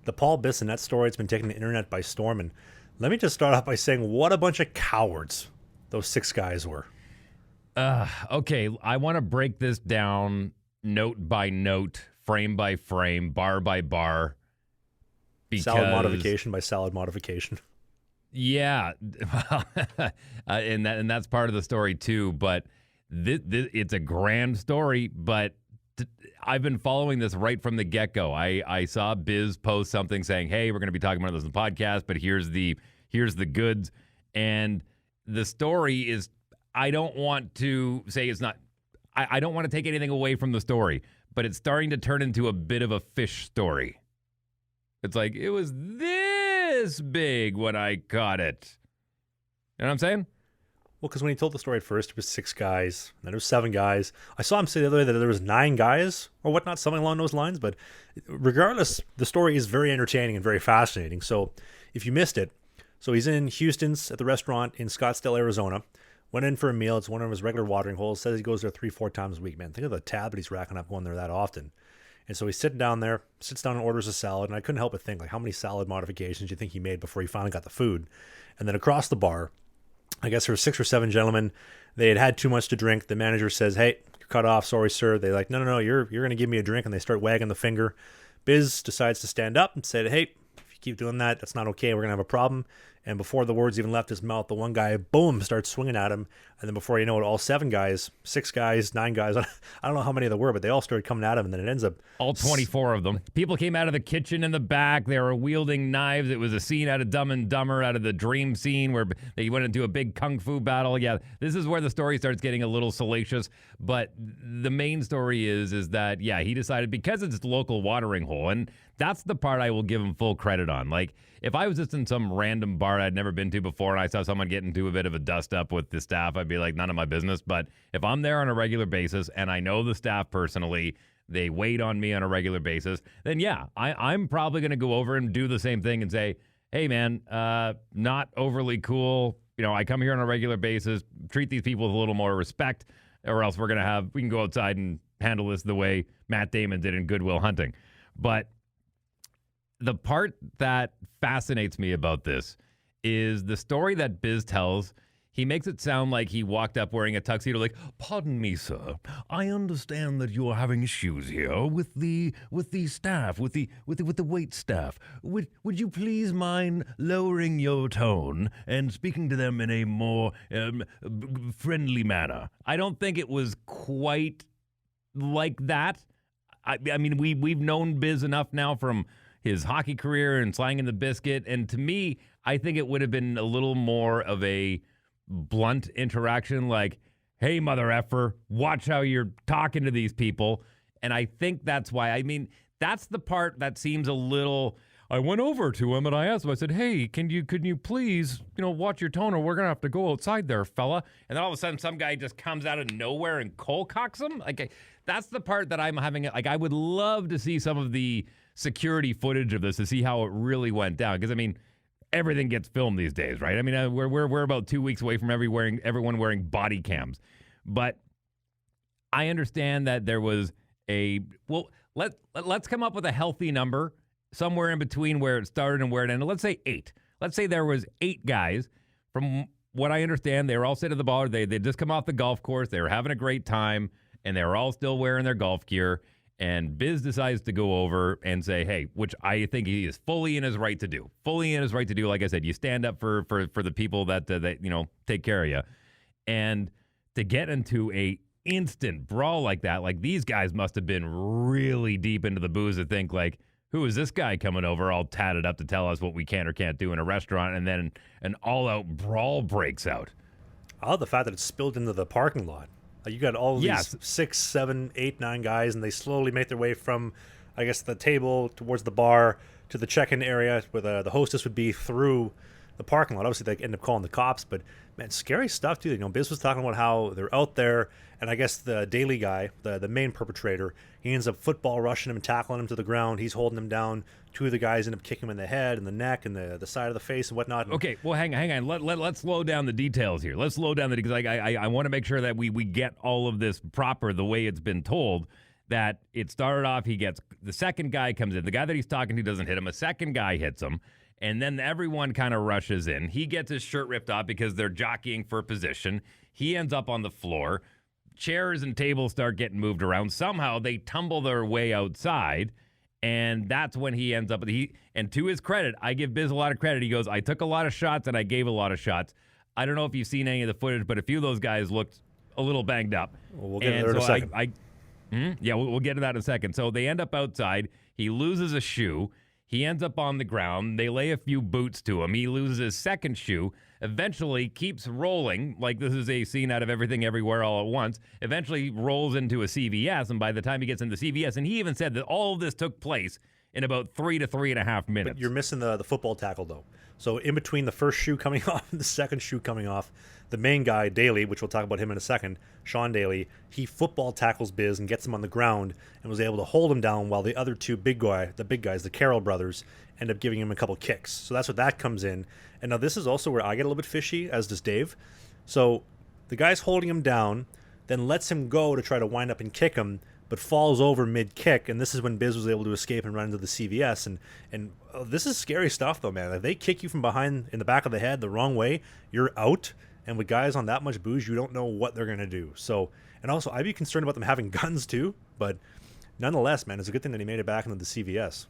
The Paul Bissonnette story has been taking the internet by storm, and let me just start off by saying what a bunch of cowards those six guys were. Okay, I want to break this down note by note, frame by frame, bar by bar. Because, salad modification by salad modification. Yeah, and that's part of the story too. But it's a grand story. But I've been following this right from the get-go. I saw Biz post something saying, "Hey, we're going to be talking about this in the podcast, but here's the goods." And the story is, I don't want to say it's not. I don't want to take anything away from the story, but it's starting to turn into a bit of a fish story. It's like, it was this big when I caught it. You know what I'm saying? Well, because when he told the story at first, it was six guys, and then it was seven guys. I saw him say the other day that there was 9 guys or whatnot, something along those lines. But regardless, the story is very entertaining and very fascinating. So if you missed it, so he's in Houston's at the restaurant in Scottsdale, Arizona. Went in for a meal. It's one of his regular watering holes. Says he goes there 3-4 times a week, man. Think of the tab that he's racking up going there that often. And so he's sitting down there, sits down and orders a salad. And I couldn't help but think, like, how many salad modifications do you think he made before he finally got the food? And then across the bar, I guess there were 6 or 7 gentlemen. They had had too much to drink. The manager says, "Hey, you're cut off. Sorry, sir." They're like, no, you're going to give me a drink. And they start wagging the finger. Biz decides to stand up and say, "Hey, if you keep doing that, that's not okay. We're going to have a problem." And before the words even left his mouth, the one guy, boom, starts swinging at him. And then before you know it, all 7 guys, 6 guys, 9 guys, I don't know how many there were, but they all started coming at him. And then it ends up... all 24 of them. People came out of the kitchen in the back. They were wielding knives. It was a scene out of Dumb and Dumber, out of the dream scene where they went into a big kung fu battle. Yeah, this is where the story starts getting a little salacious. But the main story is that, yeah, he decided, because it's a local watering hole, and that's the part I will give him full credit on. Like, if I was just in some random bar I'd never been to before and I saw someone get into a bit of a dust-up with the staff, I'd be like, none of my business. But if I'm there on a regular basis and I know the staff personally, they wait on me on a regular basis, then yeah, I'm probably going to go over and do the same thing and say, "Hey, man, not overly cool. You know, I come here on a regular basis. Treat these people with a little more respect, or else we can go outside and handle this the way Matt Damon did in Good Will Hunting." But the part that fascinates me about this is the story that Biz tells. He makes it sound like he walked up wearing a tuxedo, like, "Pardon me, sir. I understand that you are having issues here with the staff, with the wait staff. Would you please mind lowering your tone and speaking to them in a more friendly manner?" I don't think it was quite like that. I mean, we've known Biz enough now from his hockey career and Slanging the Biscuit, and to me, I think it would have been a little more of a blunt interaction, like, "Hey, mother effer, watch how you're talking to these people." And I think that's why, I mean, that's the part that seems a little... I went over to him and I asked him, I said, "Hey, can you please, watch your tone, or we're going to have to go outside there, fella." And then all of a sudden, some guy just comes out of nowhere and cold cocks him. Like, that's the part that I'm having, like, I would love to see some of the security footage of this to see how it really went down. Because, I mean, everything gets filmed these days, right? I mean, we're about 2 weeks away from everyone wearing body cams. But I understand that there was let's come up with a healthy number somewhere in between where it started and where it ended. Let's say 8. Let's say there was 8 guys. From what I understand, they were all sitting at the bar. They just come off the golf course. They were having a great time, and they were all still wearing their golf gear. And Biz decides to go over and say, "Hey," which I think he is fully in his right to do. Fully in his right to do. Like I said, you stand up for the people that take care of you. And to get into a instant brawl like that, like, these guys must have been really deep into the booze to think, like, who is this guy coming over all tatted up to tell us what we can or can't do in a restaurant? And then an all-out brawl breaks out. I love the fact that it spilled into the parking lot. You got all these 6, 7, 8, 9 guys, and they slowly make their way from, I guess, the table towards the bar to the check-in area where the hostess would be, through the parking lot. Obviously, they end up calling the cops, but, man, scary stuff, too. Biz was talking about how they're out there, and I guess the daily guy, the main perpetrator, he ends up football rushing him and tackling him to the ground. He's holding him down. 2 of the guys end up kicking him in the head and the neck and the side of the face and whatnot. Okay, well, hang on. Let's slow down the details here. Let's slow down because I want to make sure that we get all of this proper the way it's been told. that it started off, he gets the second guy comes in. The guy that he's talking to doesn't hit him. A second guy hits him. And then everyone kind of rushes in. He gets his shirt ripped off because they're jockeying for position. He ends up on the floor. Chairs and tables start getting moved around. Somehow they tumble their way outside. And that's when he ends up. And to his credit, I give Biz a lot of credit. He goes, I took a lot of shots and I gave a lot of shots. I don't know if you've seen any of the footage, but a few of those guys looked a little banged up. Well, we'll get there in a second. Yeah, we'll get to that in a second. So they end up outside. He loses a shoe. He ends up on the ground. They lay a few boots to him. He loses his second shoe. Eventually keeps rolling, like this is a scene out of Everything Everywhere All at Once. Eventually rolls into a CVS, and by the time he gets into CVS, and he even said that all of this took place in about 3 to 3.5 minutes. But you're missing the football tackle, though. So in between the first shoe coming off and the second shoe coming off, the main guy, Daly, which we'll talk about him in a second, Sean Daly, he football tackles Biz and gets him on the ground and was able to hold him down while the other two big guys, the Carroll brothers, end up giving him a couple kicks. So that's what that comes in. And now this is also where I get a little bit fishy, as does Dave. So the guy's holding him down, then lets him go to try to wind up and kick him, but falls over mid-kick, and this is when Biz was able to escape and run into the CVS. And this is scary stuff, though, man. If they kick you from behind in the back of the head the wrong way, you're out. And with guys on that much booze, you don't know what they're going to do. So, and also, I'd be concerned about them having guns, too. But nonetheless, man, it's a good thing that he made it back into the CVS.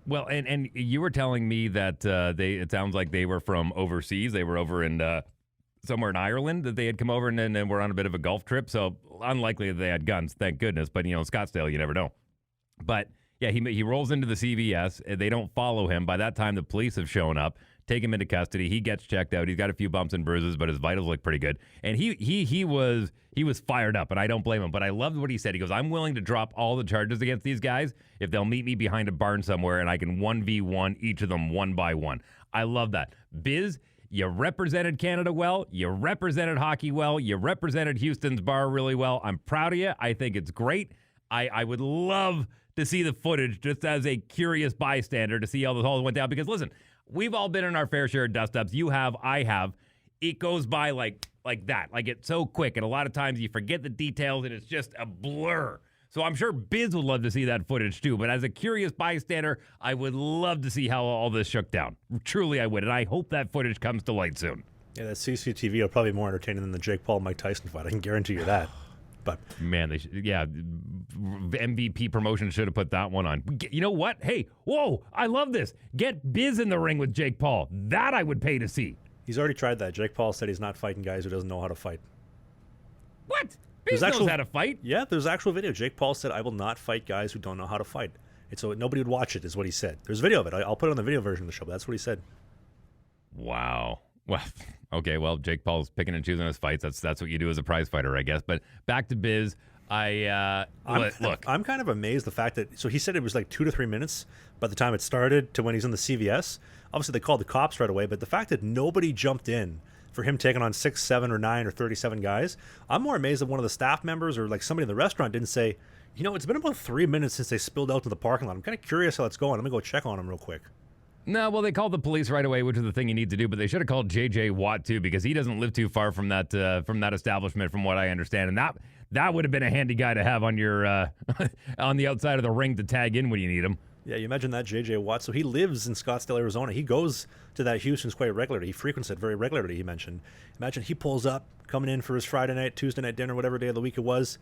Well, and you were telling me that it sounds like they were from overseas. They were over in somewhere in Ireland, that they had come over and then were on a bit of a golf trip. So unlikely that they had guns, thank goodness. But, Scottsdale, you never know. But, yeah, he rolls into the CVS. They don't follow him. By that time, the police have shown up, take him into custody. He gets checked out. He's got a few bumps and bruises, but his vitals look pretty good. And he was fired up, and I don't blame him. But I loved what he said. He goes, I'm willing to drop all the charges against these guys if they'll meet me behind a barn somewhere and I can 1v1 each of them one by one. I love that. Biz, you represented Canada well. You represented hockey well. You represented Houston's bar really well. I'm proud of you. I think it's great. I would love to see the footage just as a curious bystander to see how this all went down. Because, listen, we've all been in our fair share of dust-ups. You have, I have. It goes by like that. Like, it's so quick. And a lot of times you forget the details and it's just a blur. So I'm sure Biz would love to see that footage too. But as a curious bystander, I would love to see how all this shook down. Truly, I would. And I hope that footage comes to light soon. Yeah, that CCTV will probably be more entertaining than the Jake Paul-Mike Tyson fight. I can guarantee you that. But man, MVP promotion should have put that one on. You know what? Hey, whoa, I love this. Get Biz in the ring with Jake Paul. That I would pay to see. He's already tried that. Jake Paul said he's not fighting guys who doesn't know how to fight. What? Biz knows how to fight. Yeah, there's actual video. Jake Paul said, I will not fight guys who don't know how to fight. And so nobody would watch it, is what he said. There's a video of it. I'll put it on the video version of the show, but that's what he said. Wow. Well, okay. Well, Jake Paul's picking and choosing his fights. That's what you do as a prize fighter, I guess. But back to Biz. Look. I'm kind of amazed the fact that, so he said it was like 2 to 3 minutes by the time it started to when he's in the CVS. Obviously, they called the cops right away, but the fact that nobody jumped in for him taking on 6, 7, or 9, or 37 guys, I'm more amazed that one of the staff members or like somebody in the restaurant didn't say, it's been about 3 minutes since they spilled out to the parking lot. I'm kind of curious how it's going. I'm going to go check on him real quick. No, well, they called the police right away, which is the thing you need to do. But they should have called J.J. Watt too, because he doesn't live too far from that establishment, from what I understand. And that would have been a handy guy to have on your on the outside of the ring to tag in when you need him. Yeah, you imagine that, J.J. Watt. So he lives in Scottsdale, Arizona. He goes to that Houston's quite regularly. He frequents it very regularly, he mentioned. Imagine he pulls up, coming in for his Friday night, Tuesday night dinner, whatever day of the week it was.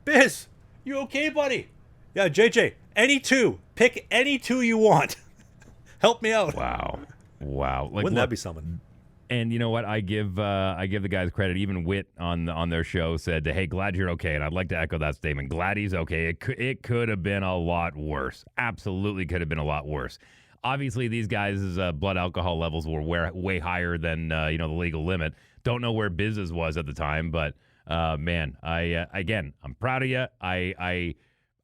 Biz, you okay, buddy? Yeah, JJ, any two. Pick any two you want. Help me out. Wow. Wouldn't that be something? And you know what? I give the guys credit. Even Witt on their show said, "Hey, glad you're okay." And I'd like to echo that statement. Glad he's okay. It could have been a lot worse. Absolutely could have been a lot worse. Obviously, these guys' blood alcohol levels were way higher than the legal limit. Don't know where Biz's was at the time, but man, I'm proud of you.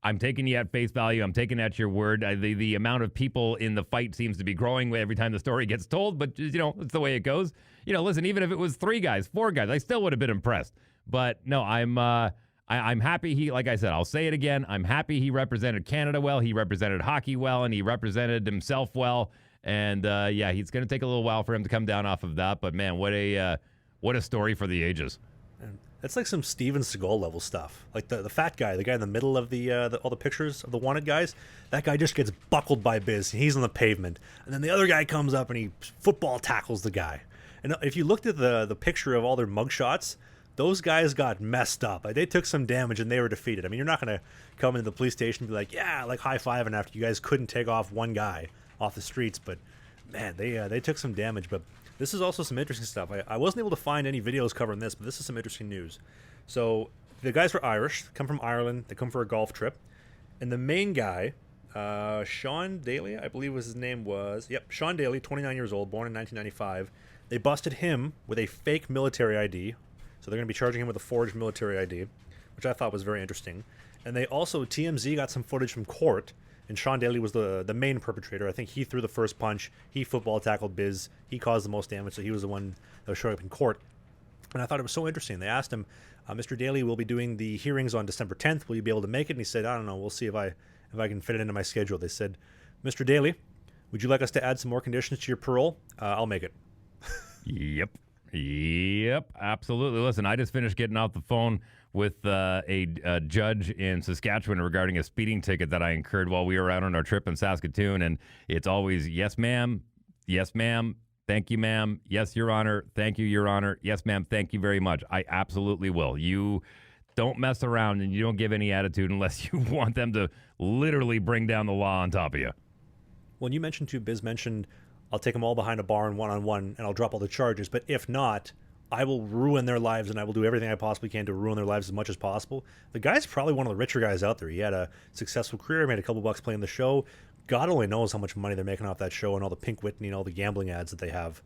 I'm taking you at face value. I'm taking at your word. The amount of people in the fight seems to be growing every time the story gets told, but it's the way it goes. Listen, even if it was 3 guys, 4 guys, I still would have been impressed. But no, I'm happy he, like I said, I'll say it again. I'm happy he represented Canada well. He represented hockey well, and he represented himself well. And it's going to take a little while for him to come down off of that. But man, what a story for the ages. That's like some Steven Seagal level stuff. Like the fat guy, the guy in the middle of all the pictures of the wanted guys. That guy just gets buckled by Biz. And he's on the pavement, and then the other guy comes up and he football tackles the guy. And if you looked at the picture of all their mugshots, those guys got messed up. Like, they took some damage and they were defeated. I mean, you're not gonna come into the police station and be like, yeah, like high fiving after you guys couldn't take off one guy off the streets. But man, they took some damage. But this is also some interesting stuff. I wasn't able to find any videos covering this, but this is some interesting news. So the guys are Irish, come from Ireland. They come for a golf trip, and the main guy, Sean Daly, I believe his name was. Yep, Sean Daly, 29 years old, born in 1995. They busted him with a fake military ID. So they're going to be charging him with a forged military ID, which I thought was very interesting. And they also, TMZ got some footage from court, and Sean Daly was the main perpetrator. I think he threw the first punch. He football tackled Biz. He caused the most damage, so he was the one that was showing up in court. And I thought it was so interesting. They asked him, Mr. Daly will be doing the hearings on December 10th. Will you be able to make it? And he said, I don't know. We'll see if I can fit it into my schedule. They said, Mr. Daly, would you like us to add some more conditions to your parole? I'll make it. Yep, absolutely. Listen, I just finished getting off the phone with a judge in Saskatchewan regarding a speeding ticket that I incurred while we were out on our trip in Saskatoon, and it's always, yes, ma'am, thank you, ma'am, yes, Your Honor, thank you, Your Honor, yes, ma'am, thank you very much. I absolutely will. You don't mess around and you don't give any attitude unless you want them to literally bring down the law on top of you. Well, you mentioned too, Biz mentioned, I'll take them all behind a barn one-on-one, and I'll drop all the charges. But if not, I will ruin their lives, and I will do everything I possibly can to ruin their lives as much as possible. The guy's probably one of the richer guys out there. He had a successful career, made a couple bucks playing the show. God only knows how much money they're making off that show and all the Pink Whitney and all the gambling ads that they have.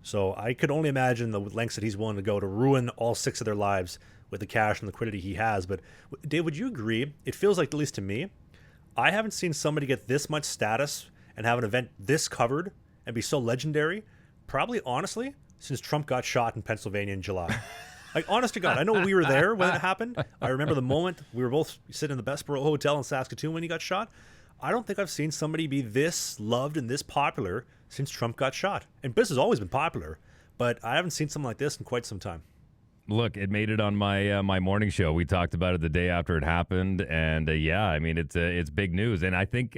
So I could only imagine the lengths that he's willing to go to ruin all 6 of their lives with the cash and liquidity he has. But Dave, would you agree? It feels like, at least to me, I haven't seen somebody get this much status and have an event this covered and be so legendary, probably, honestly, since Trump got shot in Pennsylvania in July. Like, honest to God, I know we were there when it happened. I remember the moment we were both sitting in the Bessborough Hotel in Saskatoon when he got shot. I don't think I've seen somebody be this loved and this popular since Trump got shot. And Biz has always been popular, but I haven't seen something like this in quite some time. Look, it made it on my my morning show. We talked about it the day after it happened, and yeah, I mean it's big news. And I think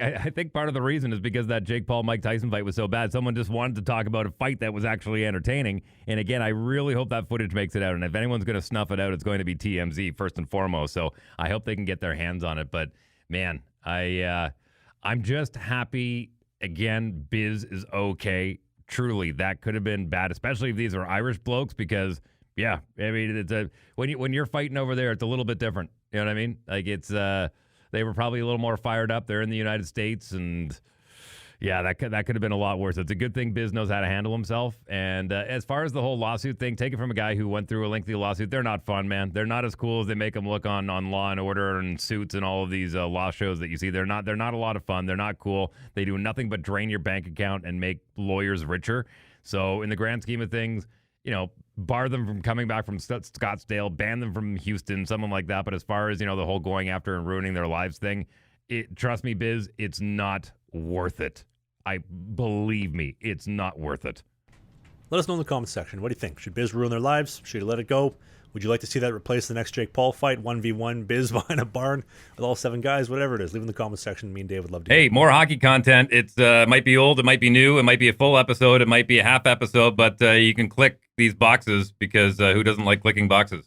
part of the reason is because that Jake Paul Mike Tyson fight was so bad. Someone just wanted to talk about a fight that was actually entertaining. And again, I really hope that footage makes it out. And if anyone's going to snuff it out, it's going to be TMZ first and foremost. So I hope they can get their hands on it. But man, I'm just happy. Again, Biz is okay. Truly, that could have been bad, especially if these are Irish blokes, because. Yeah, I mean, it's when you're fighting over there, it's a little bit different. You know what I mean? Like it's they were probably a little more fired up. They're in the United States, and yeah, that could have been a lot worse. It's a good thing Biz knows how to handle himself. And as far as the whole lawsuit thing, take it from a guy who went through a lengthy lawsuit. They're not fun, man. They're not as cool as they make them look on Law and Order and Suits and all of these law shows that you see. They're not a lot of fun. They're not cool. They do nothing but drain your bank account and make lawyers richer. So in the grand scheme of things, you know, bar them from coming back from Scottsdale, ban them from Houston, someone like that. But as far as, you know, the whole going after and ruining their lives thing, trust me, Biz, it's not worth it. Believe me, it's not worth it. Let us know in the comments section. What do you think? Should Biz ruin their lives? Should he let it go? Would you like to see that replace the next Jake Paul fight? 1v1, Biz behind a barn with all 7 guys, whatever it is. Leave in the comments section. Me and Dave would love to Hey, more hockey content. It's might be old, it might be new, it might be a full episode, it might be a half episode, but you can click these boxes because who doesn't like clicking boxes?